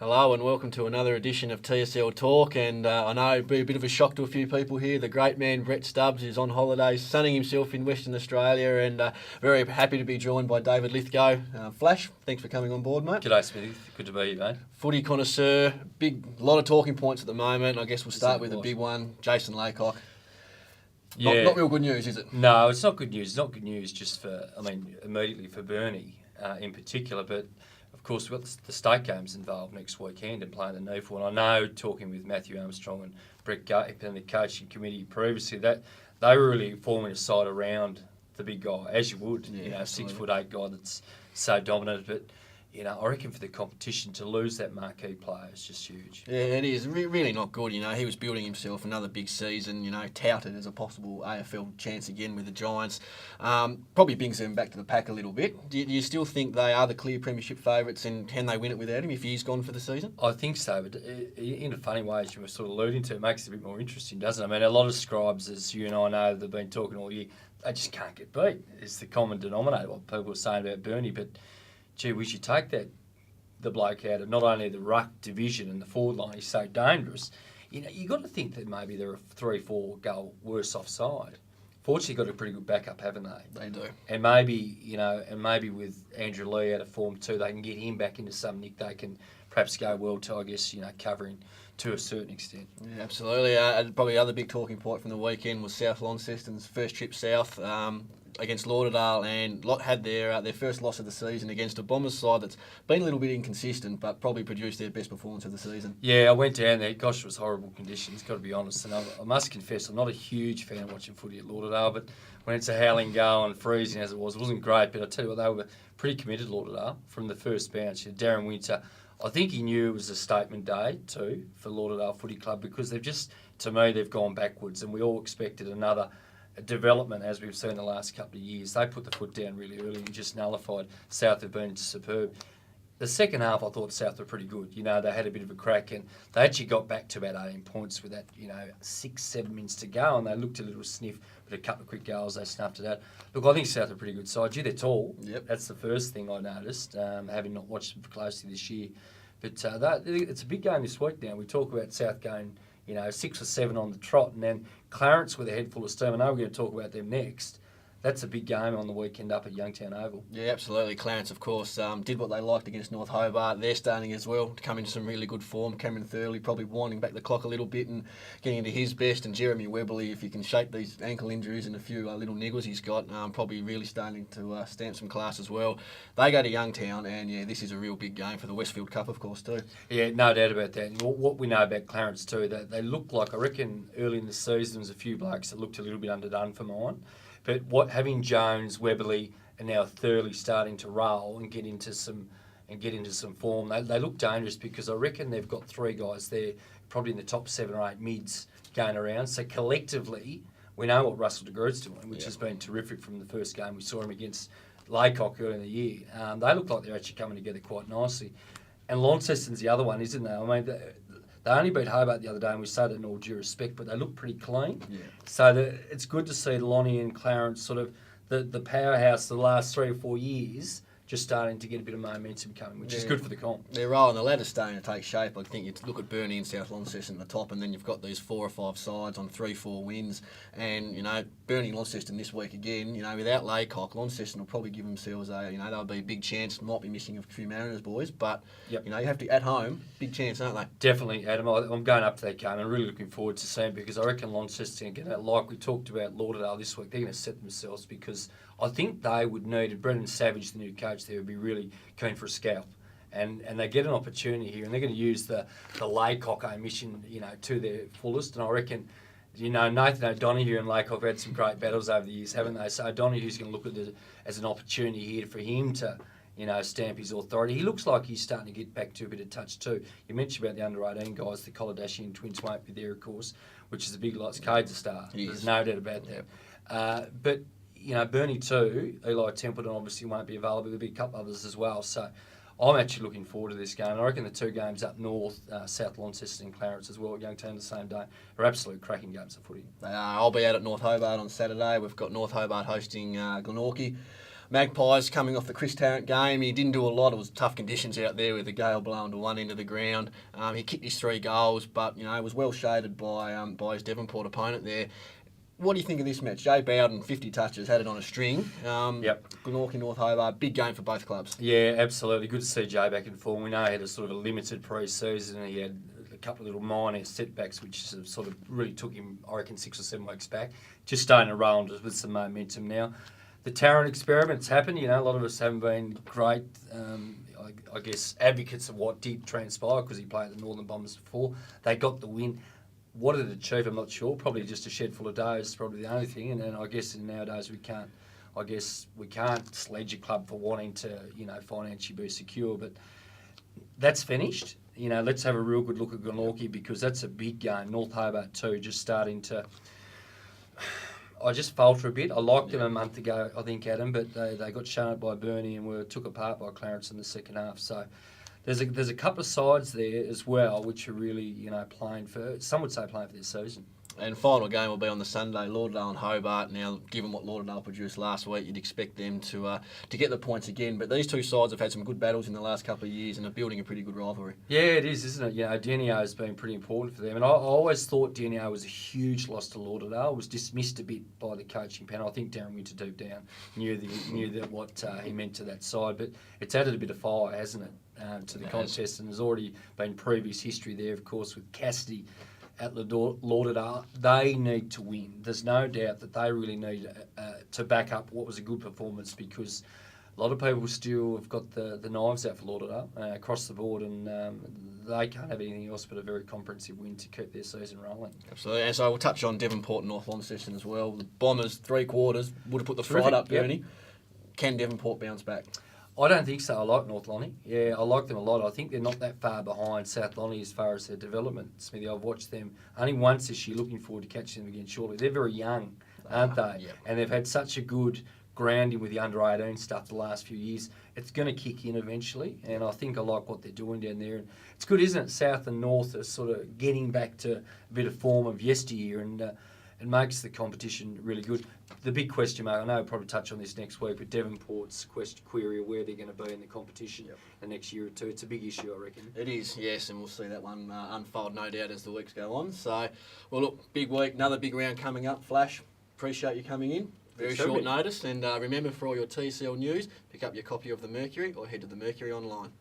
Hello and welcome to another edition of TSL Talk, and I know it'll be a bit of a shock to a few people here. The great man Brett Stubbs is on holidays, sunning himself in Western Australia, and very happy to be joined by David Lithgow. Flash, thanks for coming on board, mate. G'day, Smithy. Good to be here, mate. Footy connoisseur, lot of talking points at the moment. I guess we'll start with the big one, Jason Laycock. Yeah. Not real good news, is it? No, it's not good news. It's not good news just for, immediately for Bernie in particular, but of course, we've got the state games involved next weekend and playing the NEFL. And I know, talking with Matthew Armstrong and Brett Gape and the coaching committee previously, that they were really forming a side around the big guy, as you would. Yeah, absolutely. 6'8" guy that's so dominant. But I reckon for the competition to lose that marquee player is just huge. Yeah, it is really not good. He was building himself another big season. Touted as a possible AFL chance again with the Giants. Probably brings them back to the pack a little bit. Do you still think they are the clear premiership favourites, and can they win it without him if he's gone for the season? I think so, but in a funny way, as you were sort of alluding to, it makes it a bit more interesting, doesn't it? A lot of scribes, as you and I know, they've been talking all year, they just can't get beat. It's the common denominator, what people are saying about Bernie, but gee, we should take the bloke out of not only the ruck division and the forward line, he's so dangerous. You got to think that maybe they're a 3-4 goal worse offside. Fortunately, got a pretty good backup, haven't they? They do. And maybe, with Andrew Lee out of form too, they can get him back into some nick. They can perhaps go well to, I guess, covering to a certain extent. Yeah, absolutely. Probably the other big talking point from the weekend was South Launceston's first trip south against Lauderdale, and had their first loss of the season against a Bombers side that's been a little bit inconsistent, but probably produced their best performance of the season. Yeah, I went down there. Gosh, it was horrible conditions, got to be honest. And I must confess, I'm not a huge fan of watching footy at Lauderdale, but when it's a howling gale and freezing as it wasn't great. But I tell you what, they were pretty committed, Lauderdale, from the first bounce. Darren Winter, I think he knew it was a statement day too for Lauderdale Footy Club, because they've gone backwards, and we all expected another development as we've seen the last couple of years. They put the foot down really early and just nullified. South have been superb. The second half, I thought South were pretty good. They had a bit of a crack, and they actually got back to about 18 points with that, 6-7 minutes to go, and they looked a little sniff, but a couple of quick goals, they snuffed it out. Look, I think South are a pretty good side. They're tall. Yep. That's the first thing I noticed, having not watched them closely this year. But it's a big game this week now. We talk about South going 6 or 7 on the trot, and then Clarence with a head full of steam. I know we're going to talk about them next. That's a big game on the weekend up at Youngtown Oval. Yeah, absolutely. Clarence, of course, did what they liked against North Hobart. They're starting as well to come into some really good form. Cameron Thurley probably winding back the clock a little bit and getting into his best. And Jeremy Webberley, if he can shake these ankle injuries and a few little niggles he's got, probably really starting to stamp some class as well. They go to Youngtown, and yeah, this is a real big game for the Westfield Cup, of course, too. Yeah, no doubt about that. And what we know about Clarence too, that they look like, I reckon early in the season, there was a few blokes that looked a little bit underdone for mine. But having Jones, Webberley, and now Thurley starting to roll and get into some form, they look dangerous, because I reckon they've got 3 guys there, probably in the top 7 or 8 mids going around. So collectively, we know what Russell de Groot's doing, which has been terrific from the first game. We saw him against Laycock earlier in the year. They look like they're actually coming together quite nicely. And Launceston's the other one, isn't they? They only beat Hobart the other day, and we say that in all due respect, but they look pretty clean. Yeah. So it's good to see Lonnie and Clarence, sort of the powerhouse the last 3 or 4 years, just starting to get a bit of momentum coming, which is good for the comp. They're rolling. The ladder's starting to take shape. I think you look at Bernie and South Launceston at the top, and then you've got these 4 or 5 sides on 3-4 wins. And, Bernie and Launceston this week again, without Laycock, Launceston will probably give themselves they'll be a big chance. Might be missing a few Mariners boys, but, you have to, at home, big chance, aren't they? Definitely, Adam. I'm going up to that game. I'm really looking forward to seeing it, because I reckon Launceston are going to, like we talked about Lauderdale this week, they're going to set themselves, because I think they would need, Brendan Savage, the new coach there, would be really keen for a scalp. And they get an opportunity here, and they're going to use the Laycock omission, to their fullest. And I reckon, Nathan O'Donoghue and Laycock have had some great battles over the years, haven't they? So O'Donoghue's going to look at it as an opportunity here for him to, stamp his authority. He looks like he's starting to get back to a bit of touch too. You mentioned about the under-18 guys, the Kolodashian twins won't be there, of course, which is a big loss. Cade's a star. There's no doubt about that. But Bernie too, Eli Templeton obviously won't be available. There'll be a couple others as well. So I'm actually looking forward to this game. I reckon the 2 games up north, South Launceston and Clarence as well at Youngtown the same day, are absolute cracking games of footy. I'll be out at North Hobart on Saturday. We've got North Hobart hosting Glenorchy. Magpies coming off the Chris Tarrant game. He didn't do a lot. It was tough conditions out there with the gale blowing to one end of the ground. He kicked his 3 goals, but was well shaded by his Devonport opponent there. What do you think of this match? Jay Bowden, 50 touches, had it on a string. Yep. Glenorchy, North Hobart, big game for both clubs. Yeah, absolutely. Good to see Jay back in form. We know he had a sort of a limited pre-season. He had a couple of little minor setbacks, which sort of really took him, I reckon, 6 or 7 weeks back. Just starting to roll with some momentum now. The Tarrant experiment's happened. A lot of us haven't been great, I guess, advocates of what did transpire because he played at the Northern Bombers before. They got the win. What did it achieve? I'm not sure. Probably just a shed full of dough is probably the only thing. And then I guess nowadays we can't sledge a club for wanting to, financially be secure. But that's finished. Let's have a real good look at Glenorchy because that's a big game. North Hobart too, just starting to. I just falter a bit. I liked them a month ago, I think, Adam, but they got shown up by Burnie and were took apart by Clarence in the second half. So there's a couple of sides there as well, which are really, playing for, some would say playing for their season. And final game will be on the Sunday, Lauderdale and Hobart. Now, given what Lauderdale produced last week, you'd expect them to get the points again. But these two sides have had some good battles in the last couple of years and are building a pretty good rivalry. Yeah, it is, isn't it? Dienio has been pretty important for them. And I always thought Dienio was a huge loss to Lauderdale. It was dismissed a bit by the coaching panel. I think Darren Winter deep down knew that what he meant to that side. But it's added a bit of fire, hasn't it, to the contest. And there's already been previous history there, of course, with Cassidy at Lauderdale. They need to win. There's no doubt that they really need to back up what was a good performance because a lot of people still have got the knives out for Lauderdale across the board and they can't have anything else but a very comprehensive win to keep their season rolling. Absolutely. And so we'll touch on Devonport and North Launceston as well. The Bombers, 3 quarters, would have put the fight up, Bernie. Yep. Can Devonport bounce back? I don't think so. I like North Lonnie. Yeah, I like them a lot. I think they're not that far behind South Lonnie as far as their development. Smithy, I've watched them only once this year, looking forward to catching them again shortly. They're very young, aren't they? Yep. And they've had such a good grounding with the under-18 stuff the last few years. It's going to kick in eventually, and I think I like what they're doing down there. And it's good, isn't it? South and North are sort of getting back to a bit of form of yesteryear, and it makes the competition really good. The big question mark, I know we'll probably touch on this next week, but Devonport's query of where they're going to be in the competition the next year or two. It's a big issue, I reckon. It is, yes, and we'll see that one unfold, no doubt, as the weeks go on. So, well, look, big week, another big round coming up. Flash, appreciate you coming in. Very short notice, and remember, for all your TSL news, pick up your copy of the Mercury or head to the Mercury online.